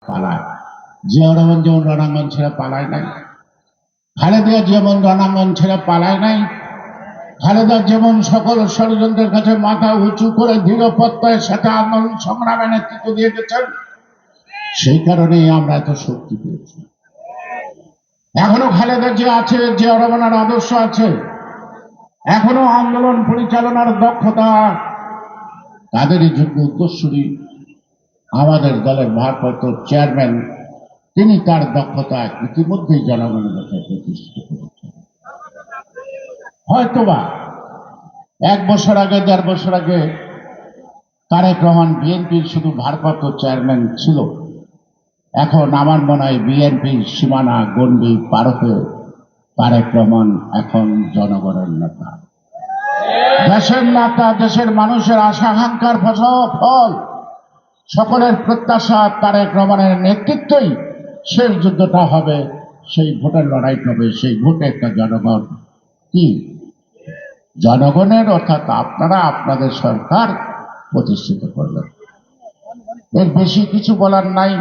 পালায়। জিয়া রহমান যেমন রণাঙ্গন ছেড়ে পালায় নাই, খালেদা যেমন রণাঙ্গন ছেড়ে পালায় নাই, খালেদা যেমন সকল ষড়যন্ত্রের কাছে মাথা উঁচু করে দৃঢ় প্রত্যয়ের সাথে আন্দোলন সংগ্রামে নেতৃত্ব দিয়ে গেছেন। সেই কারণেই আমরা এত শক্তি পেয়েছি। এখনো খালেদা যে আছে, জিয়া রহমানের আদর্শ আছে, এখনো আন্দোলন পরিচালনার দক্ষতা তাদেরই যোগ্য উত্তরসূরি আমাদের দলের ভারপ্রাপ্ত চেয়ারম্যান, তিনি তার দক্ষতা ইতিমধ্যেই জনগণের কাছে প্রতিষ্ঠিত করেছেন। হয়তোবা 1 বছর আগে 1.5 বছর আগে তারেক রহমান বিএনপির শুধু ভারপ্রাপ্ত চেয়ারম্যান ছিল, এখন আমার মনে হয় বিএনপির সীমানা গণ্ডি পার হয়ে তারেক রহমান এখন জনগণের নেতা, দেশের নেতা, দেশের মানুষের আশা আকাঙ্ক্ষার ফল, সকলের প্রত্যাশা তারেক রহমানের নেতৃত্বেই শেষ যুদ্ধটা হবে, সেই ভোটের লড়াই হবে, সেই ভোটে একটা জনগণ কি জনগণের অর্থাৎ আপনারা আপনাদের সরকার প্রতিষ্ঠিত করবেন। এর বেশি কিছু বলার নাই।